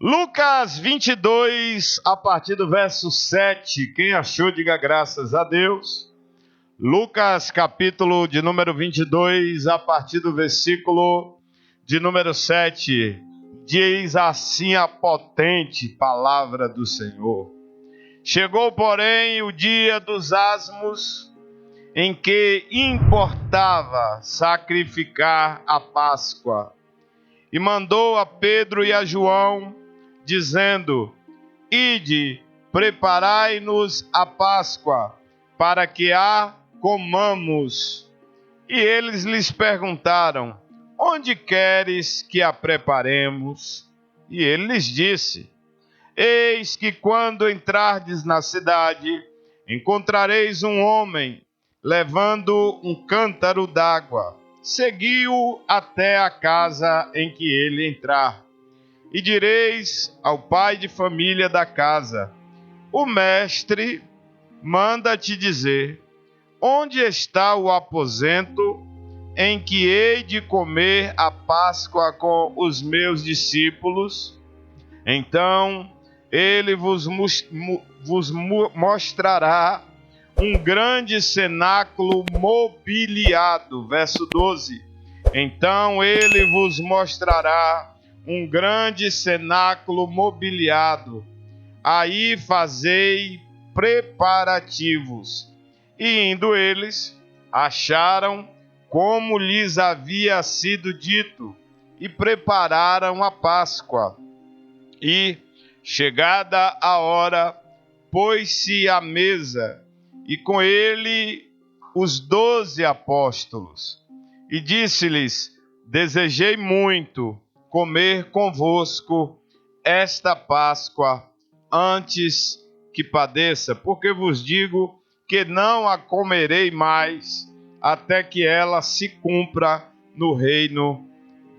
Lucas 22, a partir do verso 7. Quem achou, diga graças a Deus. Lucas, capítulo de número 22, a partir do versículo de número 7. Diz assim a potente palavra do Senhor. Chegou, porém, o dia dos asmos, em que importava sacrificar a Páscoa. E mandou a Pedro e a João, dizendo: Ide, preparai-nos a Páscoa, para que a comamos. E eles lhes perguntaram: Onde queres que a preparemos? E ele lhes disse: Eis que quando entrardes na cidade, encontrareis um homem levando um cântaro d'água. Segui-o até a casa em que ele entrar. E direis ao pai de família da casa: O mestre manda te dizer: Onde está o aposento em que hei de comer a Páscoa com os meus discípulos? Então ele vos mostrará um grande cenáculo mobiliado. Verso 12. Então ele vos mostrará um grande cenáculo mobiliado. Aí fazei preparativos. E indo eles, acharam como lhes havia sido dito, e prepararam a Páscoa. E, chegada a hora, pôs-se à mesa, e com ele os 12 apóstolos. E disse-lhes: Desejei muito comer convosco esta Páscoa antes que padeça, porque vos digo que não a comerei mais, até que ela se cumpra no reino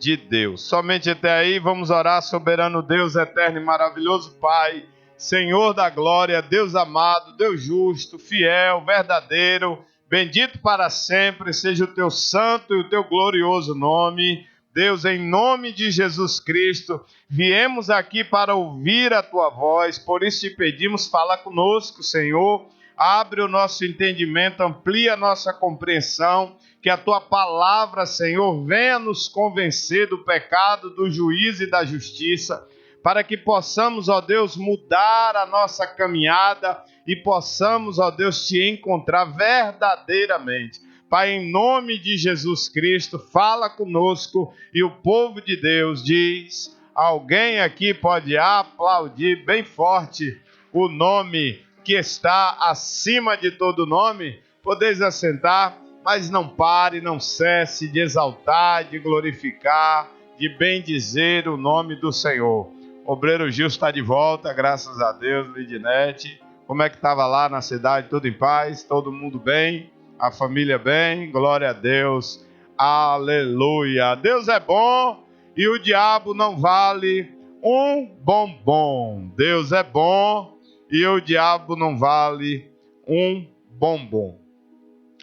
de Deus. Somente até aí. Vamos orar. Soberano Deus, eterno e maravilhoso Pai, Senhor da glória, Deus amado, Deus justo, fiel, verdadeiro, bendito para sempre seja o teu santo e o teu glorioso nome. Deus, em nome de Jesus Cristo, viemos aqui para ouvir a tua voz, por isso te pedimos: fala conosco, Senhor, abre o nosso entendimento, amplia a nossa compreensão, que a tua palavra, Senhor, venha nos convencer do pecado, do juízo e da justiça, para que possamos, ó Deus, mudar a nossa caminhada e possamos, ó Deus, te encontrar verdadeiramente. Pai, em nome de Jesus Cristo, fala conosco. E o povo de Deus diz: alguém aqui pode aplaudir bem forte o nome que está acima de todo nome? Podeis assentar, mas não pare, não cesse de exaltar, de glorificar, de bendizer o nome do Senhor. Obreiro Gil está de volta, graças a Deus. Lidinete, como é que estava lá na cidade? Tudo em paz? Todo mundo bem? A família bem? Glória a Deus. Aleluia. Deus é bom e o diabo não vale um bombom. Deus é bom e o diabo não vale um bombom.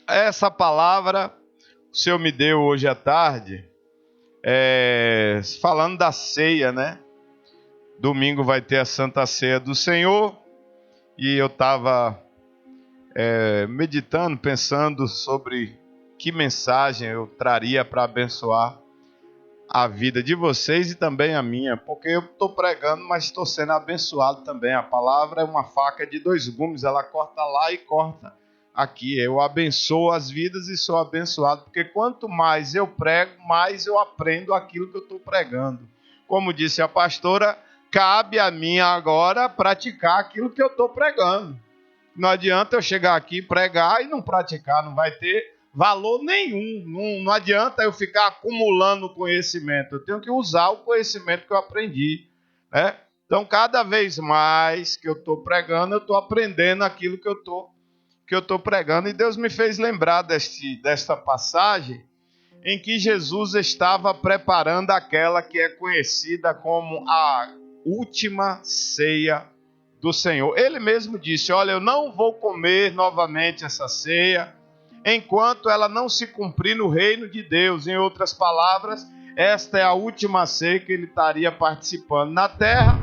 Essa palavra o Senhor me deu hoje à tarde, falando da ceia, né? Domingo vai ter a Santa Ceia do Senhor, e eu estava meditando, pensando sobre que mensagem eu traria para abençoar a vida de vocês e também a minha, porque eu estou pregando, mas estou sendo abençoado também. A palavra é uma faca de dois gumes, ela corta lá e corta aqui. Eu abençoo as vidas e sou abençoado, porque quanto mais eu prego, mais eu aprendo aquilo que eu estou pregando. Como disse a pastora, cabe a mim agora praticar aquilo que eu estou pregando. Não adianta eu chegar aqui, pregar e não praticar, não vai ter valor nenhum. Não adianta eu ficar acumulando conhecimento, eu tenho que usar o conhecimento que eu aprendi, né? Então, cada vez mais que eu estou pregando, eu estou aprendendo aquilo que eu estou pregando. E Deus me fez lembrar desta passagem em que Jesus estava preparando aquela que é conhecida como a última ceia do Senhor. Ele mesmo disse: olha, eu não vou comer novamente essa ceia enquanto ela não se cumprir no reino de Deus. Em outras palavras, esta é a última ceia que ele estaria participando na terra,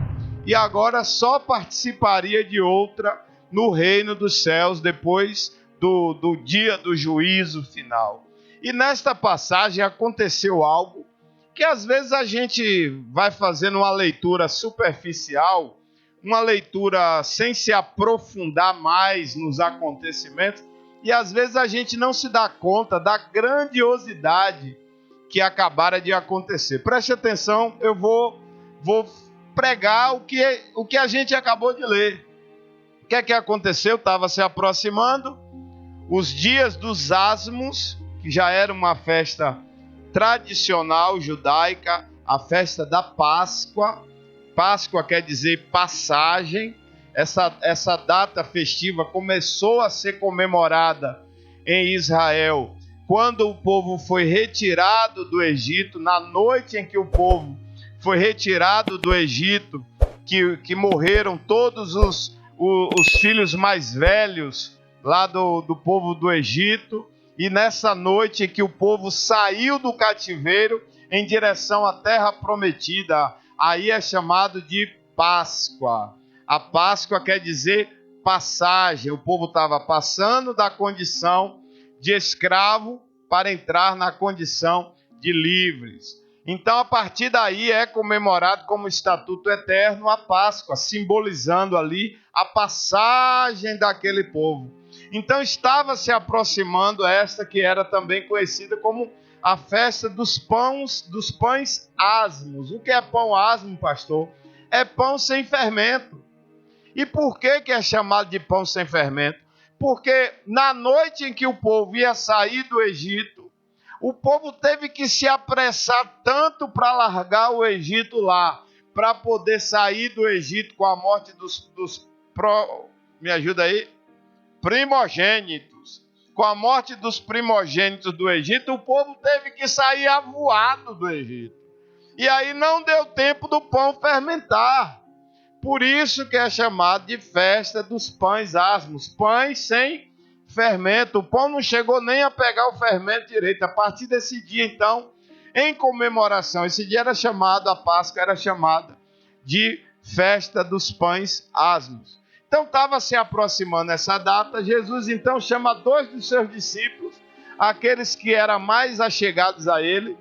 e agora só participaria de outra no reino dos céus, depois do dia do juízo final. E nesta passagem aconteceu algo que às vezes a gente vai fazendo uma leitura superficial, uma leitura sem se aprofundar mais nos acontecimentos, e às vezes a gente não se dá conta da grandiosidade que acabara de acontecer. Preste atenção, eu vou pregar o que a gente acabou de ler. O que é que aconteceu? Estava se aproximando os dias dos Asmos, que já era uma festa tradicional judaica, a festa da Páscoa. Páscoa quer dizer passagem. Essa data festiva começou a ser comemorada em Israel quando o povo foi retirado do Egito, na noite em que o povo foi retirado do Egito, que morreram todos os filhos mais velhos lá do povo do Egito, e nessa noite em que o povo saiu do cativeiro em direção à terra prometida, aí é chamado de Páscoa. A Páscoa quer dizer passagem. O povo estava passando da condição de escravo para entrar na condição de livres. Então, a partir daí é comemorado como estatuto eterno a Páscoa, simbolizando ali a passagem daquele povo. Então, estava se aproximando esta que era também conhecida como a festa dos pães asmos. O que é pão asmo, pastor? É pão sem fermento. E por que é chamado de pão sem fermento? Porque na noite em que o povo ia sair do Egito, o povo teve que se apressar tanto para largar o Egito lá, para poder sair do Egito com a morte me ajuda aí? Primogênitos. Com a morte dos primogênitos do Egito, o povo teve que sair avoado do Egito. E aí não deu tempo do pão fermentar. Por isso que é chamado de festa dos pães asmos, pães sem fermento. O pão não chegou nem a pegar o fermento direito. A partir desse dia, então, em comemoração, esse dia era chamado, a Páscoa era chamada de festa dos pães asmos. Então estava se aproximando essa data, Jesus então chama 2 dos seus discípulos, aqueles que eram mais achegados a ele,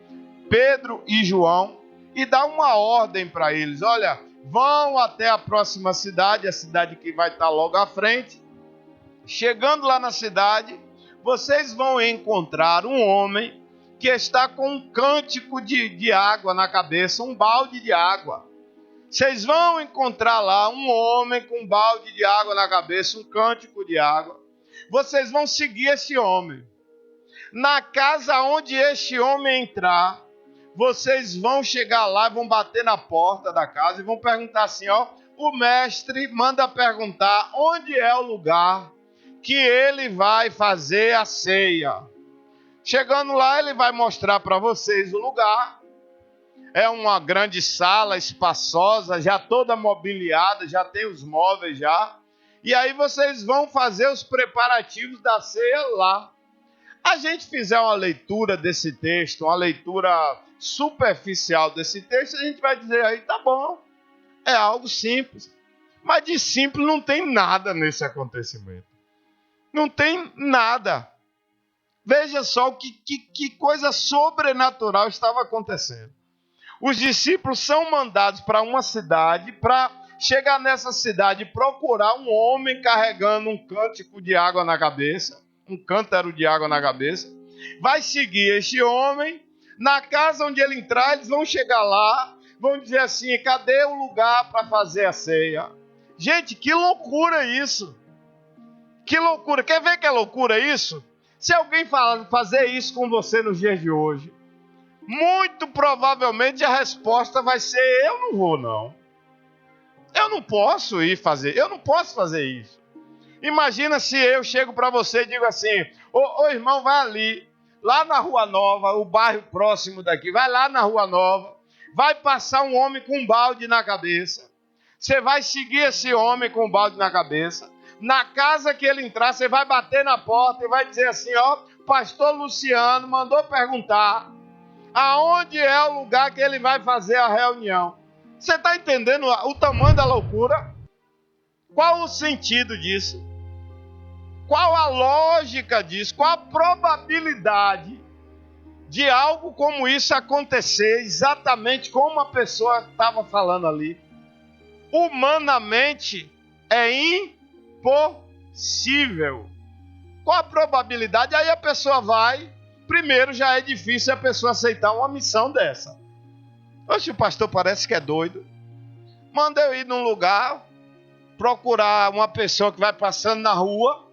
Pedro e João, e dá uma ordem para eles: olha, vão até a próxima cidade, a cidade que vai estar logo à frente. Chegando lá na cidade, vocês vão encontrar um homem que está com um cântico de água na cabeça, um balde de água. Vocês vão encontrar lá um homem com um balde de água na cabeça, um cântico de água. Vocês vão seguir esse homem. Na casa onde este homem entrar, vocês vão chegar lá, vão bater na porta da casa e vão perguntar assim, ó, o mestre manda perguntar onde é o lugar que ele vai fazer a ceia. Chegando lá, ele vai mostrar para vocês o lugar. É uma grande sala espaçosa, já toda mobiliada, já tem os móveis já. E aí vocês vão fazer os preparativos da ceia lá. A gente fizer uma leitura desse texto, uma leitura superficial desse texto, a gente vai dizer aí, tá bom, é algo simples. Mas de simples não tem nada nesse acontecimento. Não tem nada. Veja só que coisa sobrenatural estava acontecendo. Os discípulos são mandados para uma cidade, para chegar nessa cidade e procurar um homem carregando um cântico de água na cabeça, um cântaro de água na cabeça. Vai seguir este homem. Na casa onde ele entrar, eles vão chegar lá, vão dizer assim, cadê o lugar para fazer a ceia? Gente, que loucura isso! Que loucura! Quer ver que é loucura isso? Se alguém fazer isso com você nos dias de hoje, muito provavelmente a resposta vai ser, eu não vou não. Eu não posso ir fazer, eu não posso fazer isso. Imagina se eu chego para você e digo assim, ô irmão, vai ali, lá na Rua Nova, o bairro próximo daqui, vai lá na Rua Nova, vai passar um homem com um balde na cabeça. Você vai seguir esse homem com um balde na cabeça. Na casa que ele entrar, você vai bater na porta e vai dizer assim, ó, pastor Luciano mandou perguntar aonde é o lugar que ele vai fazer a reunião. Você está entendendo o tamanho da loucura? Qual o sentido disso? Qual a lógica disso? Qual a probabilidade de algo como isso acontecer exatamente como a pessoa estava falando ali? Humanamente é impossível. Qual a probabilidade? Aí a pessoa vai. Primeiro, já é difícil a pessoa aceitar uma missão dessa. Oxe, o pastor parece que é doido. Manda eu ir num lugar, procurar uma pessoa que vai passando na rua.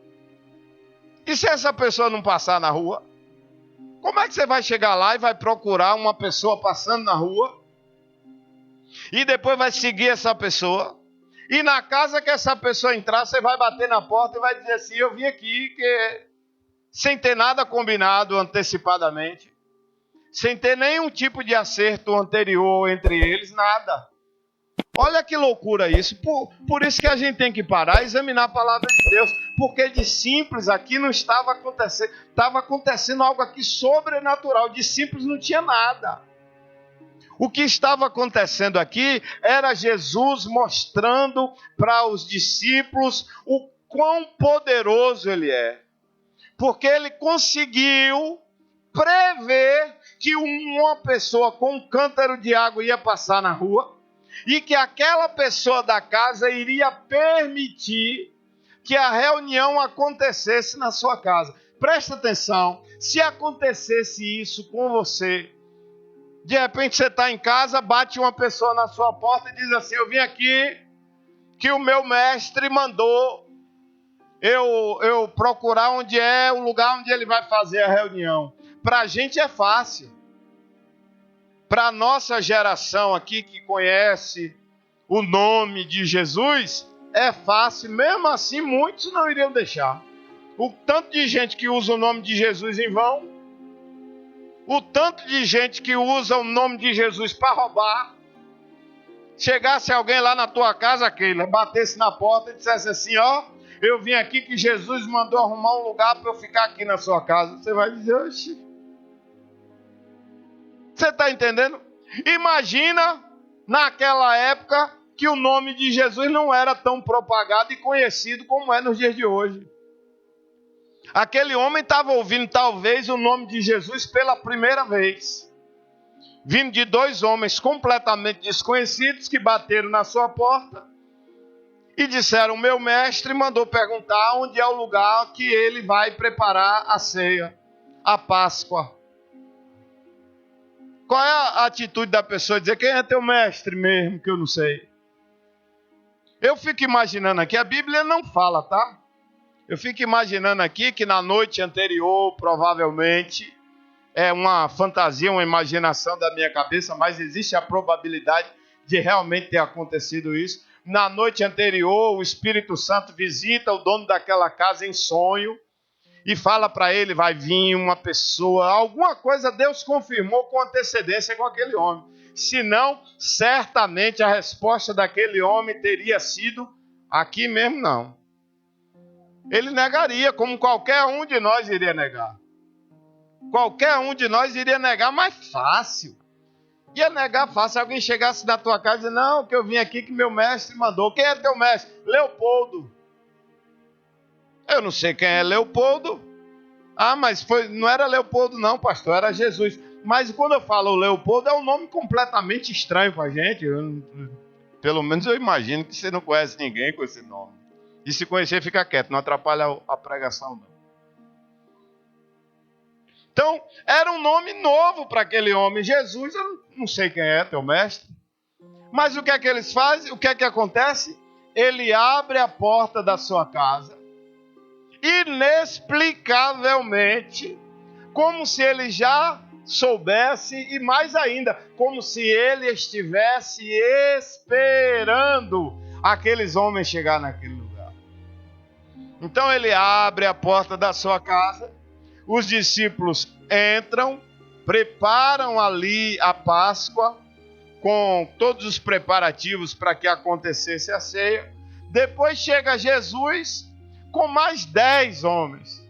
E se essa pessoa não passar na rua? Como é que você vai chegar lá e vai procurar uma pessoa passando na rua? E depois vai seguir essa pessoa? E na casa que essa pessoa entrar, você vai bater na porta e vai dizer assim: eu vim aqui sem ter nada combinado antecipadamente, sem ter nenhum tipo de acerto anterior entre eles, nada. Olha que loucura isso. Por isso que a gente tem que parar e examinar a palavra de Deus, porque de simples aqui não estava acontecendo, estava acontecendo algo aqui sobrenatural. De simples não tinha nada. O que estava acontecendo aqui era Jesus mostrando para os discípulos o quão poderoso ele é. Porque ele conseguiu prever que uma pessoa com um cântaro de água ia passar na rua e que aquela pessoa da casa iria permitir que a reunião acontecesse na sua casa. Presta atenção, se acontecesse isso com você, de repente você está em casa, bate uma pessoa na sua porta e diz assim: eu vim aqui que o meu mestre mandou eu procurar onde é o lugar onde ele vai fazer a reunião. Para a gente é fácil. Para a nossa geração aqui que conhece o nome de Jesus, é fácil. Mesmo assim, muitos não iriam deixar. O tanto de gente que usa o nome de Jesus em vão, o tanto de gente que usa o nome de Jesus para roubar. Chegasse alguém lá na tua casa, Keila, batesse na porta e dissesse assim: ó, eu vim aqui que Jesus mandou arrumar um lugar para eu ficar aqui na sua casa. Você vai dizer: oxi. Você está entendendo? Imagina naquela época que o nome de Jesus não era tão propagado e conhecido como é nos dias de hoje. Aquele homem estava ouvindo talvez o nome de Jesus pela primeira vez, vindo de dois homens completamente desconhecidos que bateram na sua porta e disseram: meu mestre mandou perguntar onde é o lugar que ele vai preparar a ceia, a Páscoa. Qual é a atitude da pessoa? Dizer: quem é teu mestre mesmo, que eu não sei. Eu fico imaginando aqui, a Bíblia não fala, tá? Eu fico imaginando aqui que na noite anterior, provavelmente, é uma fantasia, uma imaginação da minha cabeça, mas existe a probabilidade de realmente ter acontecido isso. Na noite anterior, o Espírito Santo visita o dono daquela casa em sonho e fala para ele: vai vir uma pessoa, alguma coisa Deus confirmou com antecedência com aquele homem. Senão, certamente a resposta daquele homem teria sido: aqui mesmo não. Ele negaria, como qualquer um de nós iria negar. Qualquer um de nós iria negar, mas fácil. Ia negar fácil. Se alguém chegasse na tua casa e dizer: não, que eu vim aqui que meu mestre mandou. Quem é teu mestre? Leopoldo. Eu não sei quem é Leopoldo. Ah, mas não era Leopoldo não, pastor, era Jesus. Mas quando eu falo Leopoldo, é um nome completamente estranho para a gente. Pelo menos eu imagino que você não conhece ninguém com esse nome. E se conhecer, fica quieto, não atrapalha a pregação não. Então, era um nome novo para aquele homem. Jesus, eu não sei quem é teu mestre. Mas o que é que eles fazem? O que é que acontece? Ele abre a porta da sua casa, inexplicavelmente, como se ele já soubesse, e mais ainda, como se ele estivesse esperando aqueles homens chegar naquele lugar. Então ele abre a porta da sua casa, os discípulos entram, preparam ali a Páscoa, com todos os preparativos para que acontecesse a ceia. Depois chega Jesus com mais 10 homens.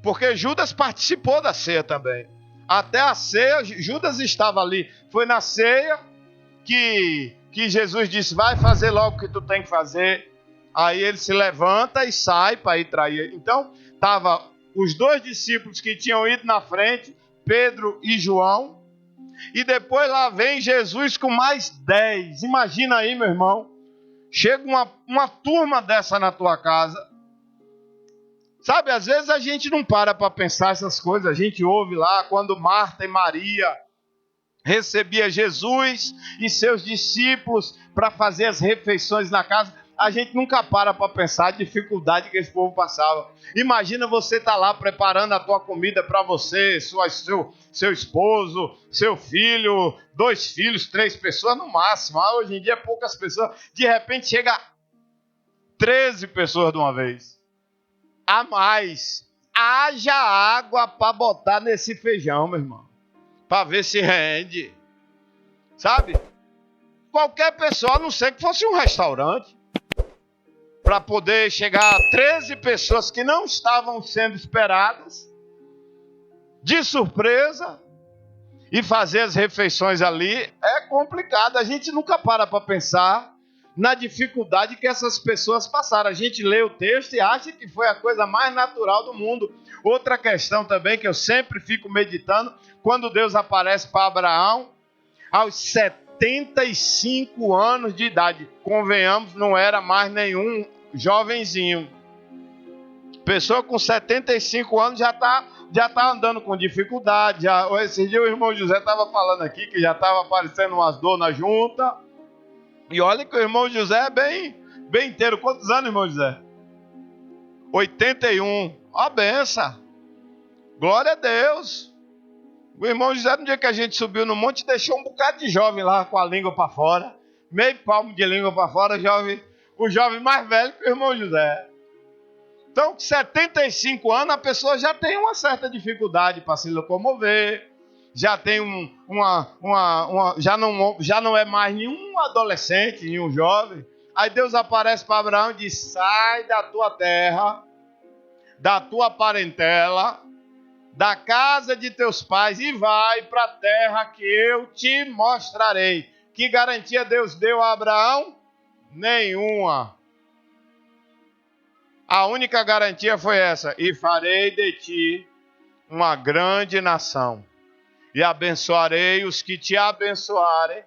Porque Judas participou da ceia também. Até a ceia, Judas estava ali. Foi na ceia que Jesus disse, vai fazer logo o que tu tem que fazer. Aí ele se levanta e sai para ir trair. Então, estavam os 2 discípulos que tinham ido na frente, Pedro e João, e depois lá vem Jesus com mais 10. Imagina aí, meu irmão, chega uma turma dessa na tua casa. Sabe, às vezes a gente não para pensar essas coisas. A gente ouve lá quando Marta e Maria recebia Jesus e seus discípulos para fazer as refeições na casa. A gente nunca para pensar a dificuldade que esse povo passava. Imagina você estar lá preparando a tua comida para você, seu esposo, seu filho, 2 filhos, 3 pessoas no máximo. Hoje em dia poucas pessoas. De repente chega 13 pessoas de uma vez. A mais. Haja água para botar nesse feijão, meu irmão. Para ver se rende. Sabe? Qualquer pessoa, a não ser que fosse um restaurante, para poder chegar a 13 pessoas que não estavam sendo esperadas, de surpresa, e fazer as refeições ali, é complicado. A gente nunca para pensar na dificuldade que essas pessoas passaram. A gente lê o texto e acha que foi a coisa mais natural do mundo. Outra questão também que eu sempre fico meditando, quando Deus aparece para Abraão, aos 75 anos de idade, convenhamos, não era mais nenhum jovenzinho. Pessoa com 75 anos já tá andando com dificuldade. Esse dia o irmão José estava falando aqui que já estava aparecendo umas dor na junta. E olha que o irmão José é bem inteiro. Quantos anos, irmão José? 81. Ó, benção. Glória a Deus. O irmão José, no dia que a gente subiu no monte, deixou um bocado de jovem lá com a língua para fora. Meio palmo de língua para fora, o jovem mais velho que o irmão José. Então, com 75 anos, a pessoa já tem uma certa dificuldade para se locomover, já tem já não é mais nenhum adolescente, nenhum jovem. Aí Deus aparece para Abraão e diz, sai da tua terra, da tua parentela, da casa de teus pais e vai para a terra que eu te mostrarei. Que garantia Deus deu a Abraão? Nenhuma. A única garantia foi essa: e farei de ti uma grande nação, e abençoarei os que te abençoarem,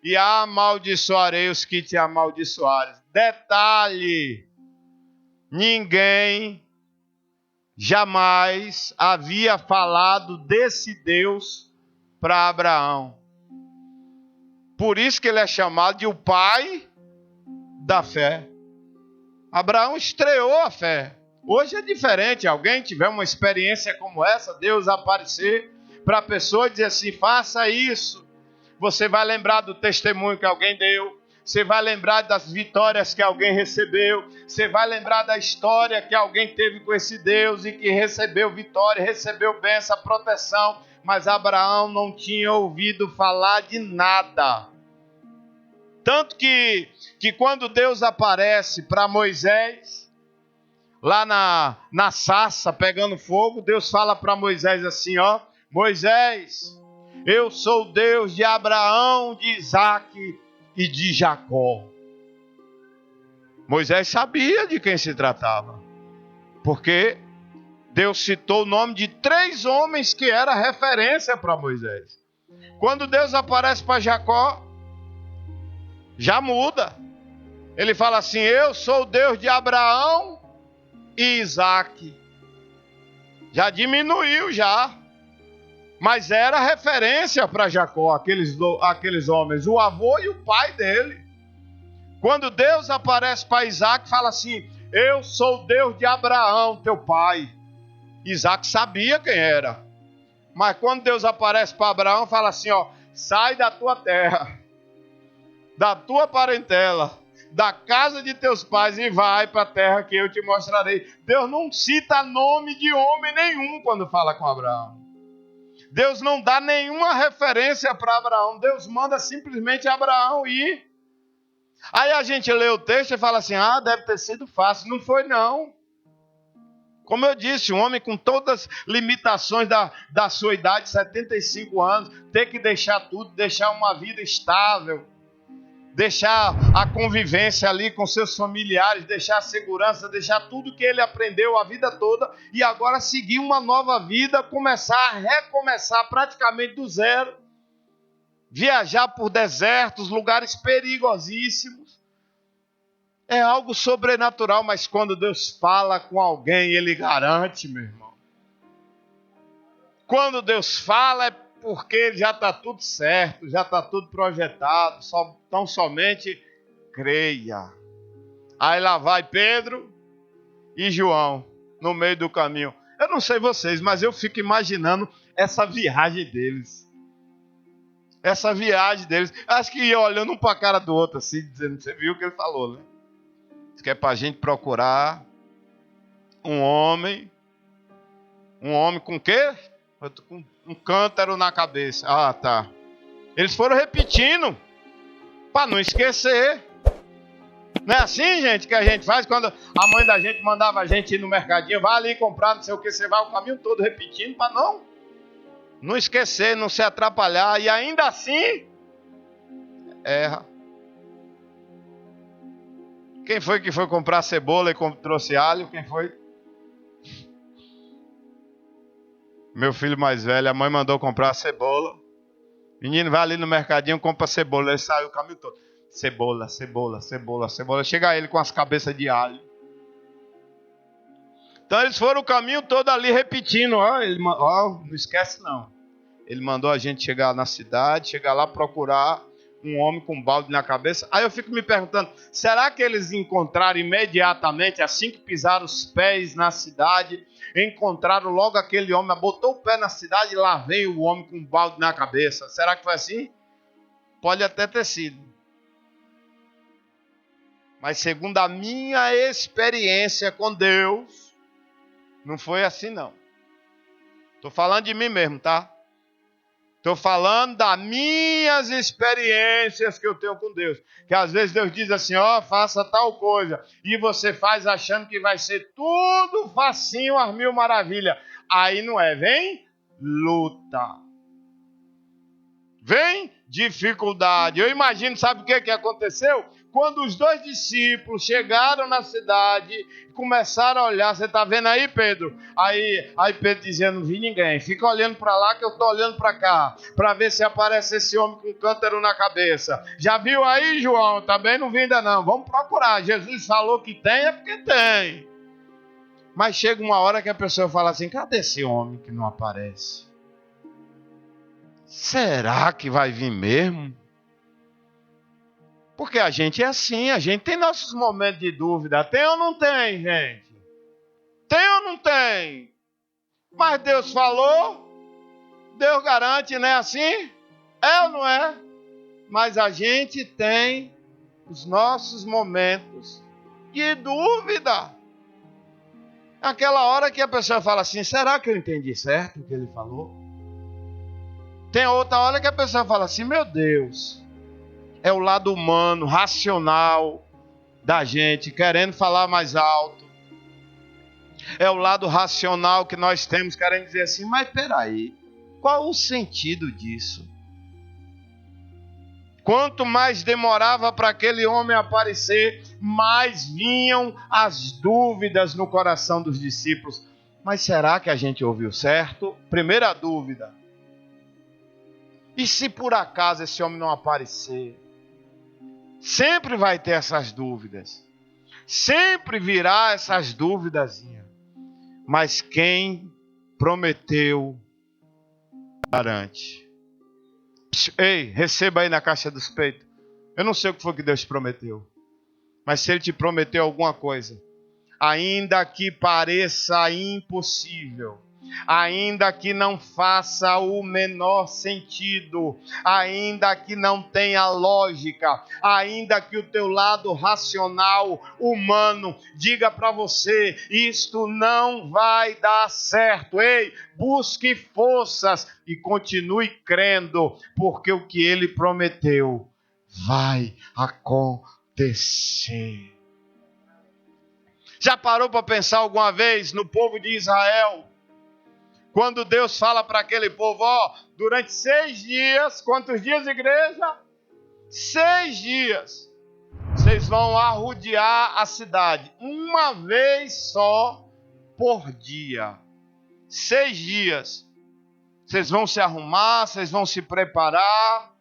e amaldiçoarei os que te amaldiçoarem. Detalhe: ninguém jamais havia falado desse Deus para Abraão. Por isso que ele é chamado de o pai da fé. Abraão estreou a fé. Hoje é diferente. Alguém tiver uma experiência como essa, Deus aparecer para a pessoa e dizer assim, faça isso. Você vai lembrar do testemunho que alguém deu. Você vai lembrar das vitórias que alguém recebeu. Você vai lembrar da história que alguém teve com esse Deus e que recebeu vitória, recebeu bênção, proteção. Mas Abraão não tinha ouvido falar de nada. Tanto que quando Deus aparece para Moisés, lá na sarça pegando fogo, Deus fala para Moisés assim, ó, Moisés, eu sou o Deus de Abraão, de Isaque e de Jacó. Moisés sabia de quem se tratava, porque Deus citou o nome de 3 homens que era referência para Moisés. Quando Deus aparece para Jacó, já muda. Ele fala assim, eu sou o Deus de Abraão e Isaque. Já diminuiu já. Mas era referência para Jacó, aqueles homens, o avô e o pai dele. Quando Deus aparece para Isaque, fala assim, eu sou o Deus de Abraão, teu pai. Isaque sabia quem era. Mas quando Deus aparece para Abraão, fala assim, ó, sai da tua terra, da tua parentela, da casa de teus pais e vai para a terra que eu te mostrarei. Deus não cita nome de homem nenhum quando fala com Abraão. Deus não dá nenhuma referência para Abraão. Deus manda simplesmente Abraão ir. Aí a gente lê o texto e fala assim, deve ter sido fácil. Não foi não. Como eu disse, um homem com todas as limitações da sua idade, 75 anos, ter que deixar tudo, deixar uma vida estável, deixar a convivência ali com seus familiares, deixar a segurança, deixar tudo que ele aprendeu a vida toda e agora seguir uma nova vida, recomeçar praticamente do zero, viajar por desertos, lugares perigosíssimos. É algo sobrenatural, mas quando Deus fala com alguém, Ele garante, meu irmão. Quando Deus fala é porque já está tudo certo, já está tudo projetado, tão somente creia. Aí lá vai Pedro e João no meio do caminho. Eu não sei vocês, mas eu fico imaginando essa viagem deles. Acho que ia olhando um para a cara do outro assim, dizendo, você viu o que ele falou, né? Diz que é para a gente procurar um homem com o quê? Com um cântaro na cabeça. Ah, tá. Eles foram repetindo para não esquecer. Não é assim, gente, que a gente faz quando a mãe da gente mandava a gente ir no mercadinho, vai ali comprar, não sei o que, você vai o caminho todo repetindo para não esquecer, não se atrapalhar, e ainda assim erra. Quem foi que foi comprar cebola e trouxe alho? Quem foi? Meu filho mais velho, a mãe mandou comprar cebola. Menino vai ali no mercadinho, compra cebola, ele saiu o caminho todo. Cebola. Chega ele com as cabeças de alho. Então eles foram o caminho todo ali repetindo. Não esquece não. Ele mandou a gente chegar na cidade, chegar lá procurar um homem com um balde na cabeça. Aí eu fico me perguntando, será que eles encontraram imediatamente, assim que pisaram os pés na cidade, encontraram logo aquele homem, botou o pé na cidade e lá veio o homem com um balde na cabeça? Será que foi assim? Pode até ter sido. Mas segundo a minha experiência com Deus, não foi assim não. Estou falando de mim mesmo, tá? Estou falando das minhas experiências que eu tenho com Deus. Que às vezes Deus diz assim, faça tal coisa. E você faz achando que vai ser tudo facinho, as mil maravilhas. Aí não é, vem luta. Vem dificuldade. Eu imagino, sabe o que aconteceu? Quando os 2 discípulos chegaram na cidade e começaram a olhar, você está vendo aí, Pedro? Aí Pedro dizendo, não vi ninguém. Fica olhando para lá que eu estou olhando para cá, para ver se aparece esse homem com um cântaro na cabeça. Já viu aí, João? Também não vi ainda não. Vamos procurar. Jesus falou que tem, é porque tem. Mas chega uma hora que a pessoa fala assim, cadê esse homem que não aparece? Será que vai vir mesmo? Porque a gente é assim, a gente tem nossos momentos de dúvida. Tem ou não tem, gente? Tem ou não tem? Mas Deus falou, Deus garante, não é assim? É ou não é? Mas a gente tem os nossos momentos de dúvida. Aquela hora que a pessoa fala assim, será que eu entendi certo o que ele falou? Tem outra hora que a pessoa fala assim, meu Deus, é o lado humano, racional da gente, querendo falar mais alto. É o lado racional que nós temos, querendo dizer assim, mas peraí, qual o sentido disso? Quanto mais demorava para aquele homem aparecer, mais vinham as dúvidas no coração dos discípulos. Mas será que a gente ouviu certo? Primeira dúvida. E se por acaso esse homem não aparecer? Sempre vai ter essas dúvidas. Sempre virá essas dúvidazinhas. Mas quem prometeu, garante. Ei, receba aí na caixa dos peitos. Eu não sei o que foi que Deus prometeu. Mas se Ele te prometeu alguma coisa, ainda que pareça impossível, ainda que não faça o menor sentido, ainda que não tenha lógica, ainda que o teu lado racional, humano, diga para você, isto não vai dar certo. Ei, busque forças e continue crendo, porque o que Ele prometeu vai acontecer. Já parou para pensar alguma vez no povo de Israel? Quando Deus fala para aquele povo, durante 6 dias, quantos dias, igreja? 6 dias, vocês vão arrodear a cidade, uma vez só por dia. 6 dias. Vocês vão se arrumar, vocês vão se preparar.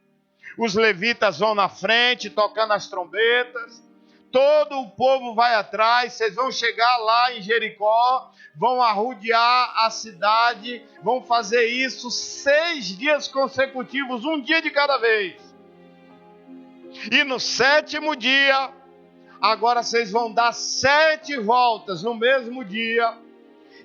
Os levitas vão na frente, tocando as trombetas. Todo o povo vai atrás. Vocês vão chegar lá em Jericó, vão arrodear a cidade, vão fazer isso 6 dias consecutivos, um dia de cada vez. E no 7º dia, agora vocês vão dar 7 voltas no mesmo dia.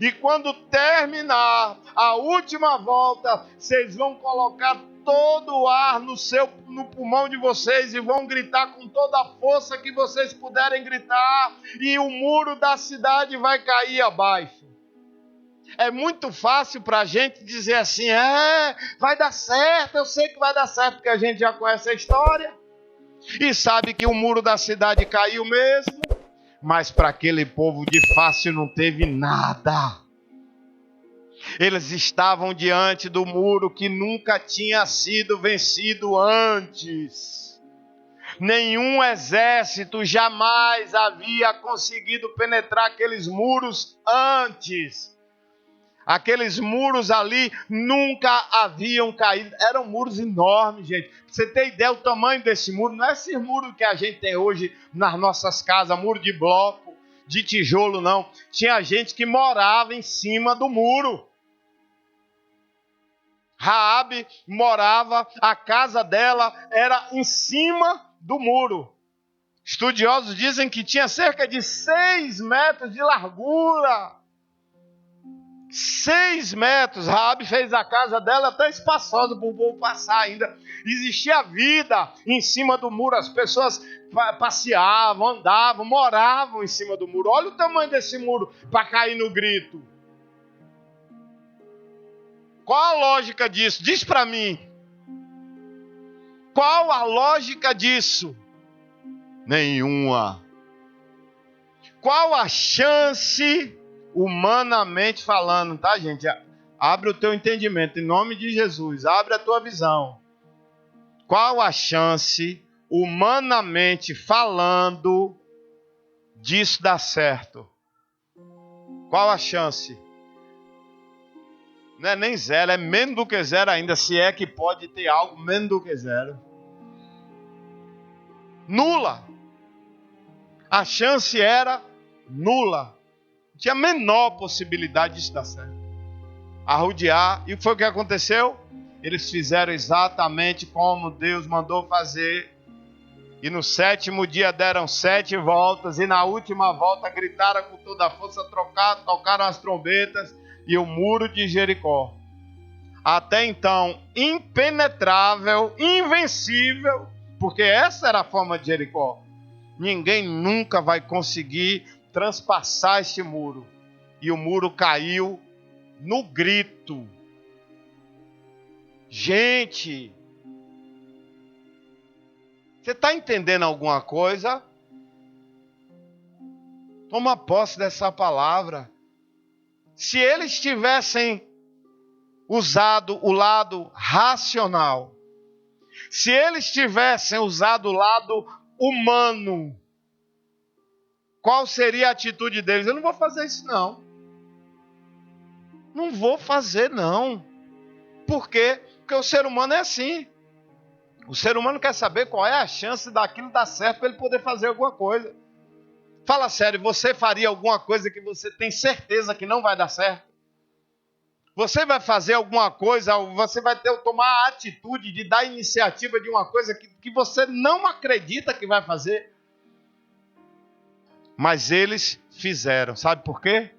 E quando terminar a última volta, vocês vão colocar todo o ar no pulmão de vocês e vão gritar com toda a força que vocês puderem gritar, e o muro da cidade vai cair abaixo. É muito fácil para a gente dizer assim, vai dar certo, eu sei que vai dar certo, porque a gente já conhece a história e sabe que o muro da cidade caiu mesmo. Mas para aquele povo de fácil não teve nada. Eles estavam diante do muro que nunca tinha sido vencido antes. Nenhum exército jamais havia conseguido penetrar aqueles muros antes. Aqueles muros ali nunca haviam caído. Eram muros enormes, gente. Pra você ter ideia do tamanho desse muro, não é esse muro que a gente tem hoje nas nossas casas, muro de bloco, de tijolo, não. Tinha gente que morava em cima do muro. Raabe morava, a casa dela era em cima do muro. Estudiosos dizem que tinha cerca de 6 metros de largura. 6 metros, Raabe fez a casa dela até espaçosa para o povo passar ainda. Existia vida em cima do muro, as pessoas passeavam, andavam, moravam em cima do muro. Olha o tamanho desse muro para cair no grito. Qual a lógica disso? Diz para mim. Qual a lógica disso? Nenhuma. Qual a chance, humanamente falando, tá, gente? Abre o teu entendimento, em nome de Jesus. Abre a tua visão. Qual a chance, humanamente falando, disso dar certo? Qual a chance? Não é nem zero, é menos do que zero ainda, se é que pode ter algo menos do que zero. Nula. A chance era nula. Não tinha a menor possibilidade disso dar certo. Arrodear. E foi o que aconteceu? Eles fizeram exatamente como Deus mandou fazer. E no 7º dia deram 7 voltas. E na última volta gritaram com toda a força, tocaram as trombetas. E o muro de Jericó, até então impenetrável, invencível, porque essa era a forma de Jericó. Ninguém nunca vai conseguir transpassar este muro. E o muro caiu no grito. Gente, você está entendendo alguma coisa? Toma posse dessa palavra. Se eles tivessem usado o lado racional, se eles tivessem usado o lado humano, qual seria a atitude deles? Eu não vou fazer isso não. Não vou fazer não. Por quê? Porque o ser humano é assim. O ser humano quer saber qual é a chance daquilo dar certo para ele poder fazer alguma coisa. Fala sério, você faria alguma coisa que você tem certeza que não vai dar certo? Você vai fazer alguma coisa, você vai tomar a atitude de dar iniciativa de uma coisa que você não acredita que vai fazer? Mas eles fizeram, sabe por quê?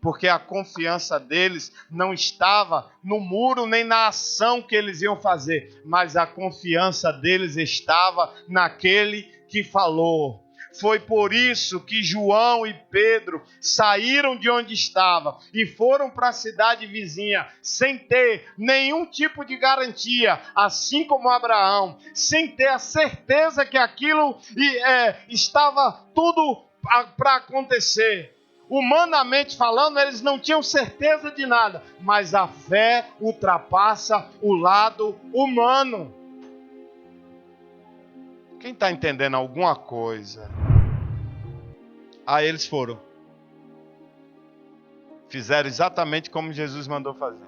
Porque a confiança deles não estava no muro nem na ação que eles iam fazer, mas a confiança deles estava naquele que falou. Foi por isso que João e Pedro saíram de onde estavam e foram para a cidade vizinha sem ter nenhum tipo de garantia, assim como Abraão, sem ter a certeza que aquilo estava tudo para acontecer. Humanamente falando, eles não tinham certeza de nada, mas a fé ultrapassa o lado humano. Quem está entendendo alguma coisa? Aí eles foram. Fizeram exatamente como Jesus mandou fazer.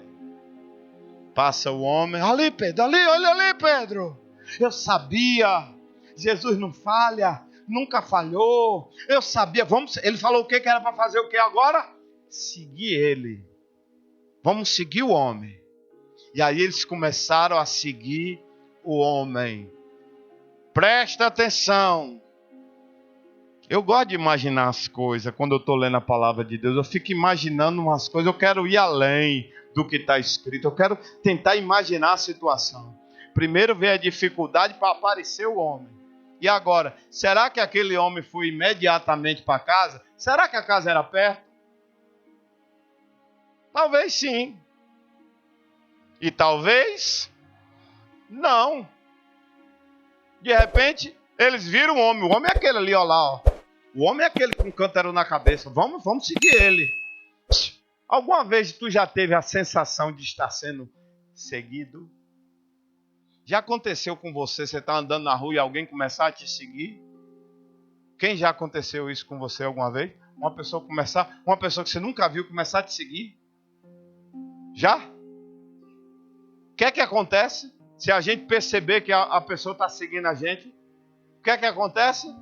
Passa o homem. Ali, Pedro, ali, olha ali, Pedro. Eu sabia. Jesus não falha. Nunca falhou. Eu sabia. Ele falou o que era para fazer o que agora? Seguir ele. Vamos seguir o homem. E aí eles começaram a seguir o homem. Presta atenção. Eu gosto de imaginar as coisas. Quando eu estou lendo a palavra de Deus, eu fico imaginando umas coisas. Eu quero ir além do que está escrito. Eu quero tentar imaginar a situação. Primeiro veio a dificuldade para aparecer o homem. E agora, será que aquele homem foi imediatamente para casa? Será que a casa era perto? Talvez sim. E talvez não. De repente, eles viram o homem. O homem é aquele ali, ó lá, ó. O homem é aquele com um cântaro na cabeça. Vamos seguir ele. Alguma vez tu já teve a sensação de estar sendo seguido? Já aconteceu com você? Você está andando na rua e alguém começar a te seguir? Quem já aconteceu isso com você alguma vez? Uma pessoa que você nunca viu começar a te seguir? Já? O que é que acontece se a gente perceber que a pessoa está seguindo a gente? O que é que acontece?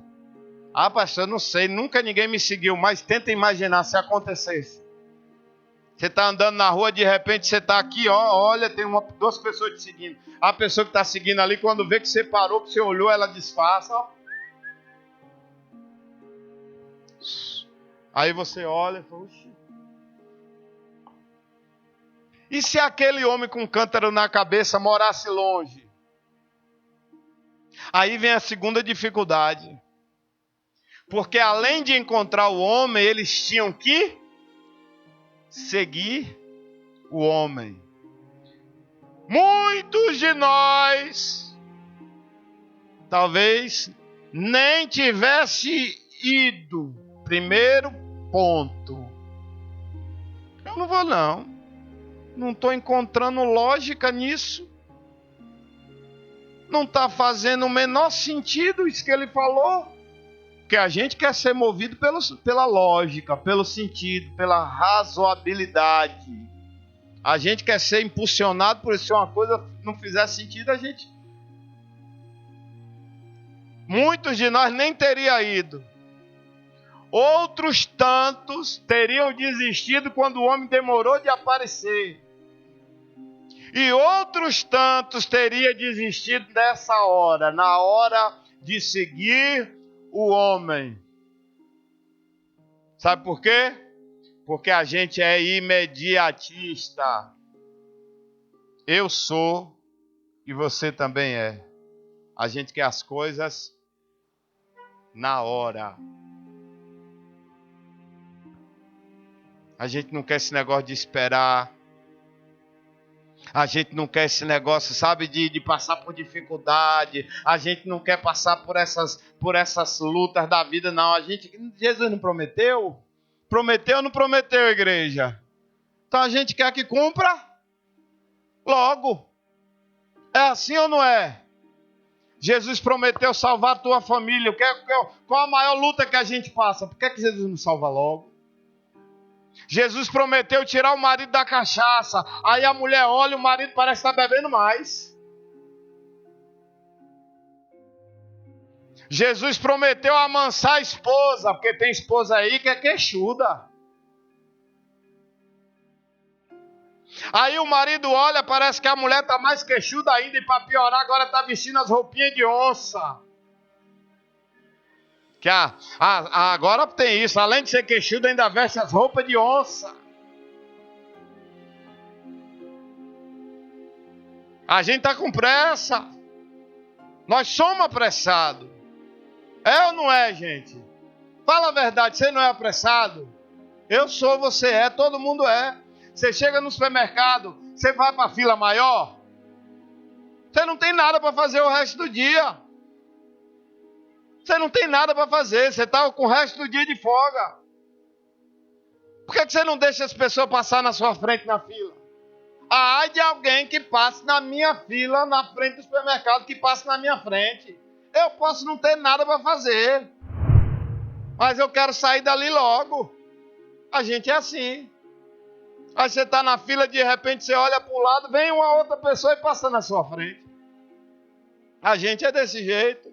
Ah, pastor, eu não sei, nunca ninguém me seguiu, mas tenta imaginar se acontecesse. Você está andando na rua, de repente você está aqui, ó, olha, tem duas pessoas te seguindo. A pessoa que está seguindo ali, quando vê que você parou, que você olhou, ela disfarça, ó. Aí você olha e fala, oxi. E se aquele homem com cântaro na cabeça morasse longe? Aí vem a segunda dificuldade. Porque além de encontrar o homem, eles tinham que seguir o homem. Muitos de nós talvez nem tivesse ido. Primeiro ponto. Eu não vou não. Não estou encontrando lógica nisso. Não está fazendo o menor sentido isso que ele falou. Porque a gente quer ser movido pela lógica, pelo sentido, pela razoabilidade. A gente quer ser impulsionado por isso. Se uma coisa não fizer sentido, a gente... Muitos de nós nem teriam ido. Outros tantos teriam desistido quando o homem demorou de aparecer. E outros tantos teriam desistido nessa hora, na hora de seguir o homem. Sabe por quê? Porque a gente é imediatista. Eu sou e você também é. A gente quer as coisas na hora. A gente não quer esse negócio de esperar. A gente não quer esse negócio, sabe, de passar por dificuldade. A gente não quer passar por essas lutas da vida, não. Jesus não prometeu? Prometeu ou não prometeu, igreja? Então a gente quer que cumpra logo. É assim ou não é? Jesus prometeu salvar a tua família. Qual a maior luta que a gente passa? Por que Jesus não salva logo? Jesus prometeu tirar o marido da cachaça. Aí a mulher olha, o marido parece estar bebendo mais. Jesus prometeu amansar a esposa, porque tem esposa aí que é queixuda. Aí o marido olha, parece que a mulher está mais queixuda ainda, e para piorar agora está vestindo as roupinhas de onça. Que agora tem isso, além de ser queixudo, ainda veste as roupas de onça. A gente está com pressa. Nós somos apressados. É ou não é, gente? Fala a verdade, você não é apressado? Eu sou, você é, todo mundo é. Você chega no supermercado, você vai para a fila maior, você não tem nada para fazer o resto do dia. Você não tem nada para fazer, você está com o resto do dia de folga. Por que você não deixa as pessoas passar na sua frente na fila? Ai de alguém que passe na minha fila, na frente do supermercado, que passe na minha frente. Eu posso não ter nada para fazer, mas eu quero sair dali logo. A gente é assim. Aí você está na fila, de repente você olha para o lado, vem uma outra pessoa e passa na sua frente. A gente é desse jeito.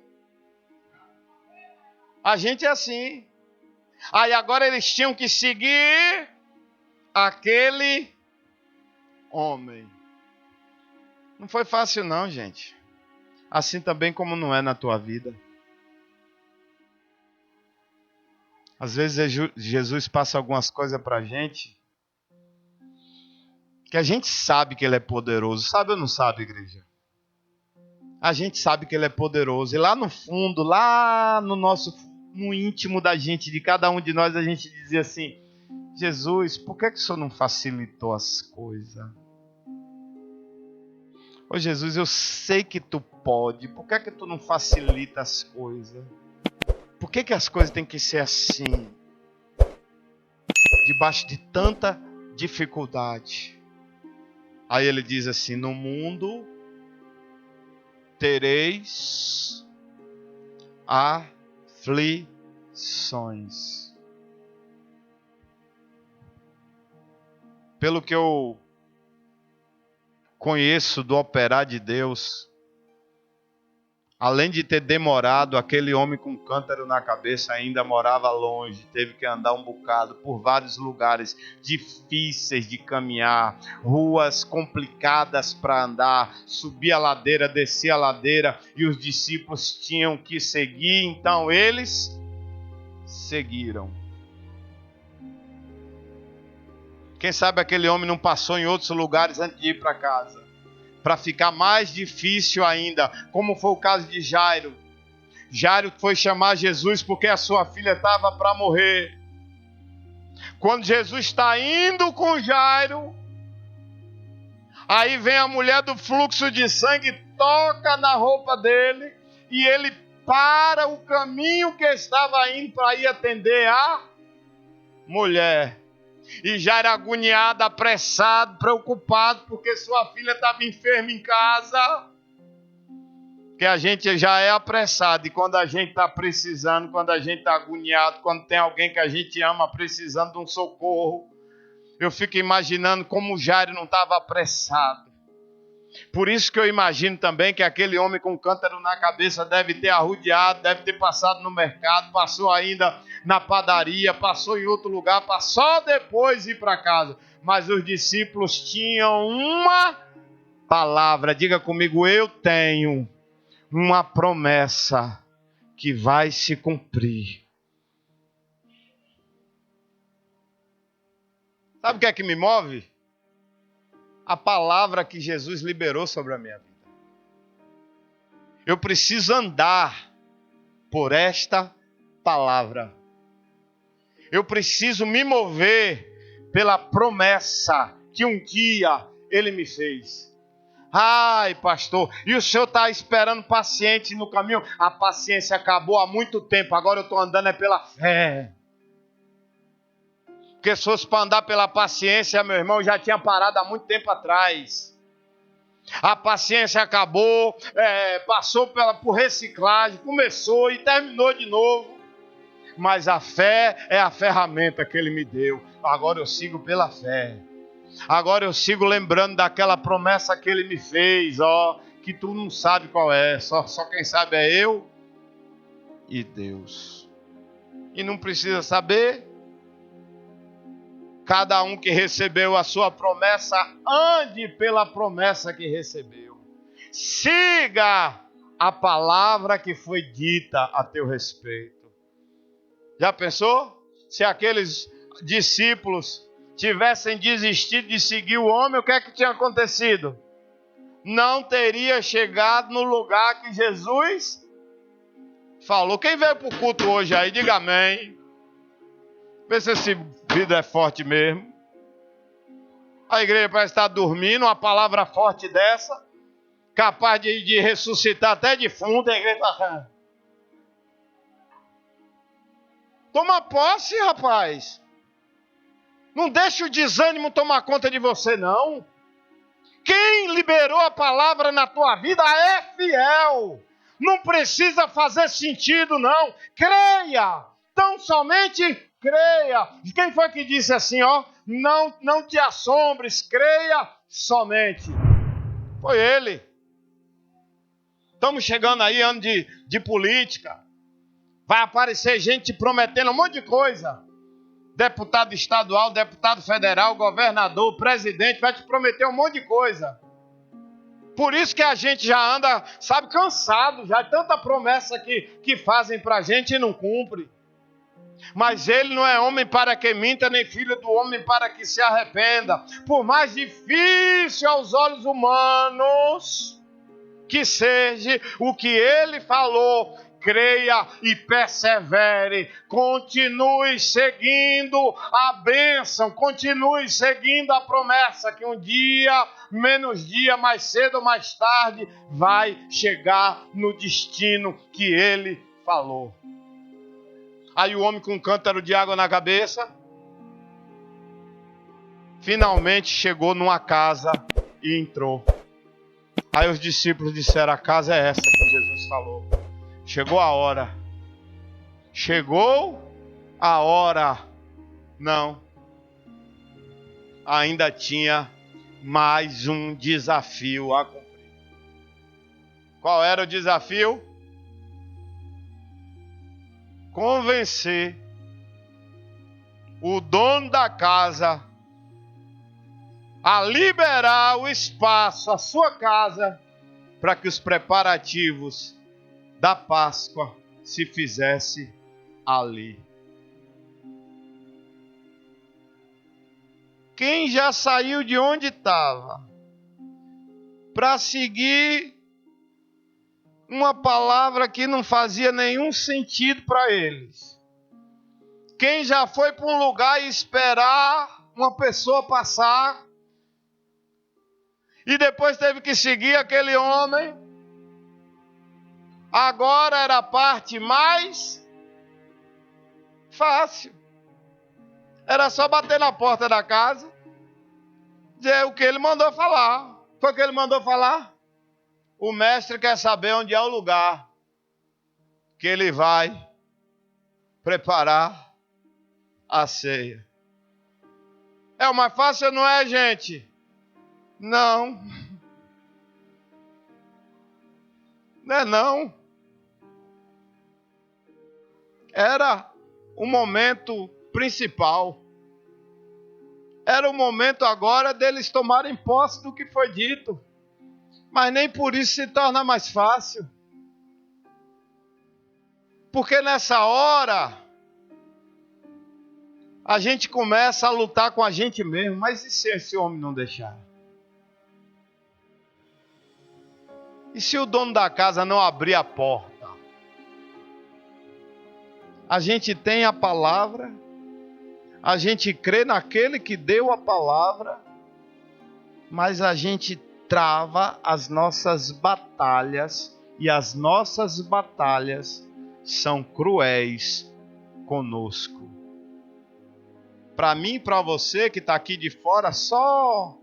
A gente é assim. Aí agora eles tinham que seguir aquele homem. Não foi fácil não, gente. Assim também como não é na tua vida. Às vezes Jesus passa algumas coisas para a gente que a gente sabe que Ele é poderoso. Sabe ou não sabe, igreja? A gente sabe que Ele é poderoso. E lá no fundo, lá no íntimo da gente, de cada um de nós, a gente dizia assim: Jesus, por que o Senhor não facilitou as coisas? Ô Jesus, eu sei que Tu pode. Por que Tu não facilita as coisas? Por que as coisas têm que ser assim? Debaixo de tanta dificuldade. Aí Ele diz assim: no mundo tereis aflições. Pelo que eu conheço do operar de Deus, além de ter demorado, aquele homem com um cântaro na cabeça ainda morava longe, teve que andar um bocado por vários lugares difíceis de caminhar, ruas complicadas para andar, subia a ladeira, descia a ladeira, e os discípulos tinham que seguir, então eles seguiram. Quem sabe aquele homem não passou em outros lugares antes de ir para casa, para ficar mais difícil ainda, como foi o caso de Jairo. Jairo foi chamar Jesus porque a sua filha estava para morrer. Quando Jesus está indo com Jairo, aí vem a mulher do fluxo de sangue, toca na roupa dele, e ele para o caminho que estava indo para ir atender a mulher. E Jairo agoniado, apressado, preocupado, porque sua filha estava enferma em casa. Porque a gente já é apressado, e quando a gente está precisando, quando a gente está agoniado, quando tem alguém que a gente ama precisando de um socorro, eu fico imaginando como Jairo não estava apressado. Por isso que eu imagino também que aquele homem com cântaro na cabeça deve ter arrodeado, deve ter passado no mercado, passou ainda na padaria, passou em outro lugar, para só depois ir para casa. Mas os discípulos tinham uma palavra. Diga comigo: eu tenho uma promessa que vai se cumprir. Sabe o que é que me move? A palavra que Jesus liberou sobre a minha vida. Eu preciso andar por esta palavra. Eu preciso me mover pela promessa que um dia Ele me fez. Ai, pastor, e o senhor está esperando paciente no caminho? A paciência acabou há muito tempo, agora eu estou andando pela fé. Porque se fosse para andar pela paciência, meu irmão, já tinha parado há muito tempo atrás. A paciência acabou, passou por reciclagem, começou e terminou de novo. Mas a fé é a ferramenta que Ele me deu. Agora eu sigo pela fé. Agora eu sigo lembrando daquela promessa que Ele me fez, que tu não sabe qual é, só quem sabe é eu e Deus. E não precisa saber. Cada um que recebeu a sua promessa, ande pela promessa que recebeu. Siga a palavra que foi dita a teu respeito. Já pensou? Se aqueles discípulos tivessem desistido de seguir o homem, o que é que tinha acontecido? Não teria chegado no lugar que Jesus falou. Quem veio para o culto hoje aí, diga amém. Vê se esse vídeo é forte mesmo. A igreja parece estar dormindo, uma palavra forte dessa, capaz de ressuscitar até defunto. A igreja está... Toma posse, rapaz. Não deixe o desânimo tomar conta de você, não. Quem liberou a palavra na tua vida é fiel. Não precisa fazer sentido, não. Creia. Tão somente creia. Quem foi que disse assim, ó? Não te assombres, creia somente. Foi ele. Estamos chegando aí, ano de política. Vai aparecer gente prometendo um monte de coisa. Deputado estadual, deputado federal, governador, presidente, vai te prometer um monte de coisa. Por isso que a gente já anda, sabe, cansado. Já tanta promessa que fazem pra gente e não cumpre. Mas ele não é homem para que minta, nem filho do homem para que se arrependa. Por mais difícil aos olhos humanos que seja o que ele falou, creia e persevere. Continue seguindo a bênção, continue seguindo a promessa que um dia, menos dia, mais cedo ou mais tarde, vai chegar no destino que ele falou. Aí o homem com um cântaro de água na cabeça, finalmente chegou numa casa e entrou. Aí os discípulos disseram, a casa é essa que Jesus falou. Chegou a hora. Chegou a hora. Não. Ainda tinha mais um desafio a cumprir. Qual era o desafio? Convencer o dono da casa a liberar o espaço, a sua casa, para que os preparativos da Páscoa se fizesse ali. Quem já saiu de onde estava para seguir uma palavra que não fazia nenhum sentido para eles? Quem já foi para um lugar e esperar uma pessoa passar e depois teve que seguir aquele homem? Agora era a parte mais fácil. Era só bater na porta da casa, dizer o que ele mandou falar. Foi o que ele mandou falar? O mestre quer saber onde é o lugar que ele vai preparar a ceia. É o mais fácil, não é, gente? Não. Não é não. Era o momento principal. Era o momento agora deles tomarem posse do que foi dito. Mas nem por isso se torna mais fácil. Porque nessa hora a gente começa a lutar com a gente mesmo. Mas e se esse homem não deixar? E se o dono da casa não abrir a porta? A gente tem a palavra, a gente crê naquele que deu a palavra, mas a gente trava as nossas batalhas, e as nossas batalhas são cruéis conosco. Para mim e para você que está aqui de fora, só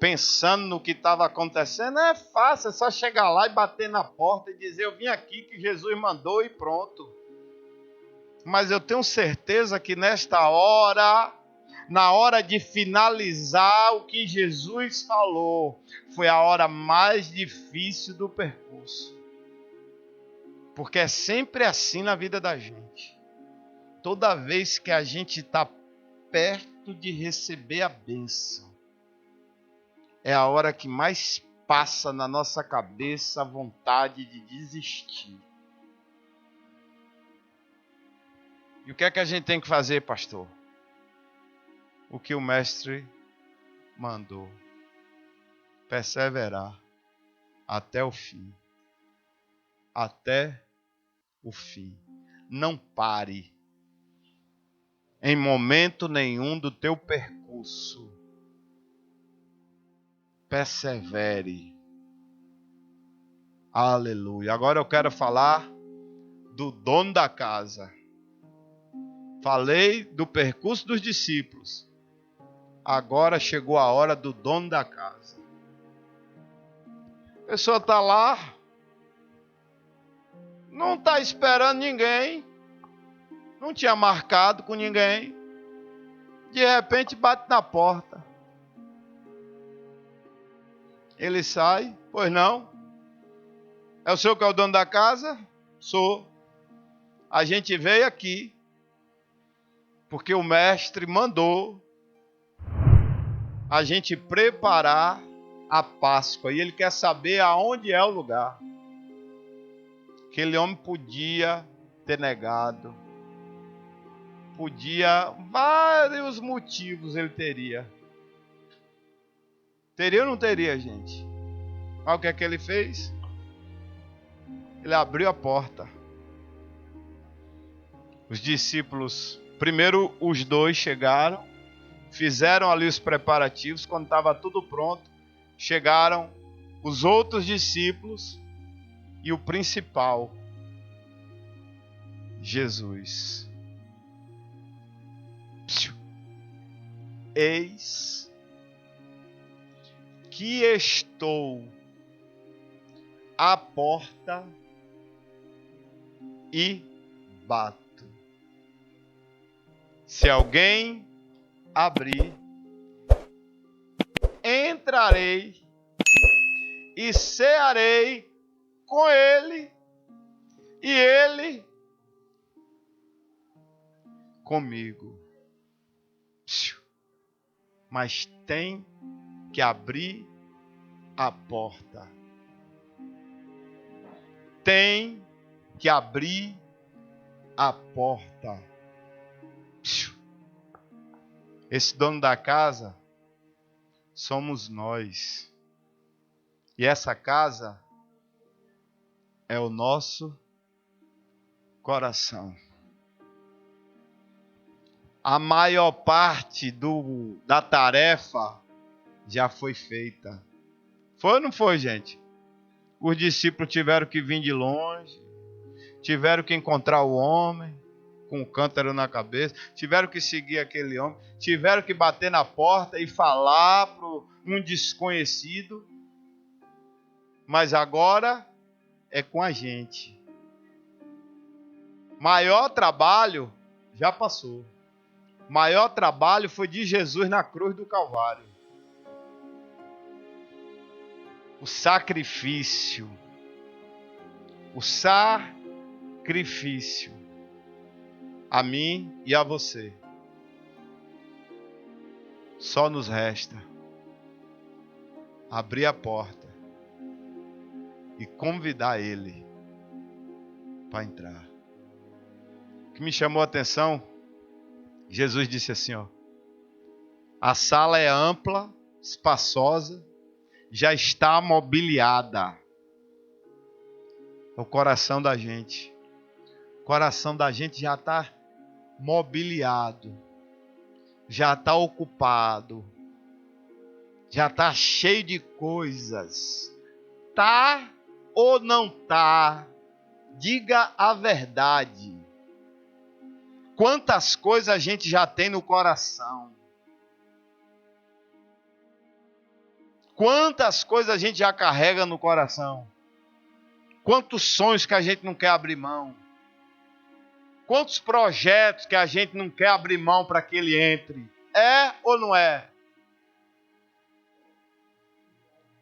pensando no que estava acontecendo, é fácil, é só chegar lá e bater na porta e dizer, eu vim aqui que Jesus mandou e pronto. Mas eu tenho certeza que nesta hora, na hora de finalizar o que Jesus falou, foi a hora mais difícil do percurso. Porque é sempre assim na vida da gente. Toda vez que a gente está perto de receber a bênção, é a hora que mais passa na nossa cabeça a vontade de desistir. E o que é que a gente tem que fazer, pastor? O que o mestre mandou. Perseverar até o fim. Até o fim. Não pare em momento nenhum do teu percurso. Persevere. Aleluia. Agora eu quero falar do dono da casa. Falei do percurso dos discípulos. Agora chegou a hora do dono da casa. A pessoa está lá, Não está esperando ninguém. Não tinha marcado com ninguém. De repente bate na porta. Ele sai. Pois não? É o senhor que é o dono da casa? Sou. A gente veio aqui porque o mestre mandou a gente preparar a Páscoa. E ele quer saber aonde é o lugar. Aquele homem podia ter negado. Vários motivos ele teria. Teria ou não teria, gente? Olha o que é que ele fez? Ele abriu a porta. Os discípulos, primeiro os dois chegaram, fizeram ali os preparativos. Quando estava tudo pronto, chegaram os outros discípulos e o principal, Jesus. Eis que estou à porta e bato. Se alguém abrir, entrarei e cearei com ele e ele comigo. Mas tem que abrir a porta. Tem que abrir a porta. Esse dono da casa somos nós. E essa casa é o nosso coração. A maior parte da tarefa já foi feita. Foi ou não foi, gente? Os discípulos tiveram que vir de longe, tiveram que encontrar o homem com o cântaro na cabeça, tiveram que seguir aquele homem, tiveram que bater na porta e falar para um desconhecido. Mas agora é com a gente. Maior trabalho já passou. Maior trabalho foi de Jesus na cruz do Calvário. O sacrifício. O sacrifício. A mim e a você. Só nos resta abrir a porta e convidar ele para entrar. O que me chamou a atenção, Jesus disse assim, ó: a sala é ampla, espaçosa, já está mobiliada. O coração da gente. O coração da gente já está mobiliado. Já está ocupado. Já está cheio de coisas. Tá ou não tá? Diga a verdade. Quantas coisas a gente já tem no coração? Quantas coisas a gente já carrega no coração? Quantos sonhos que a gente não quer abrir mão? Quantos projetos que a gente não quer abrir mão para que ele entre? É ou não é?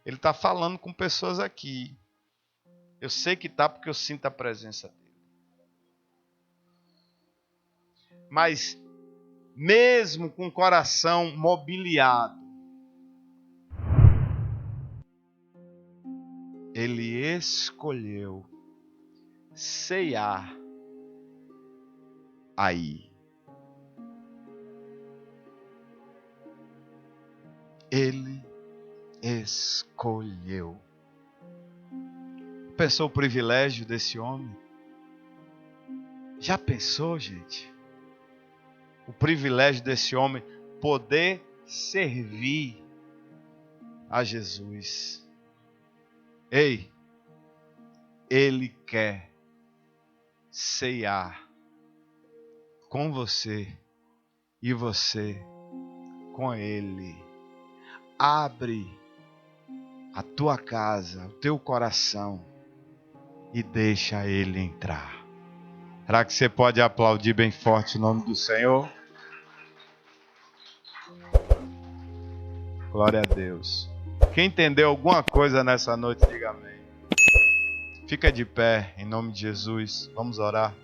Ele está falando com pessoas aqui. Eu sei que está porque eu sinto a presença dele. Mas mesmo com o coração mobiliado, ele escolheu ceiar aí. Ele escolheu. Pensou o privilégio desse homem? Já pensou, gente? O privilégio desse homem poder servir a Jesus. Ei, ele quer ceiar com você e você com ele. Abre a tua casa, o teu coração e deixa ele entrar. Será que você pode aplaudir bem forte o nome do Senhor? Glória a Deus. Quem entendeu alguma coisa nessa noite, diga amém. Fica de pé, em nome de Jesus. Vamos orar.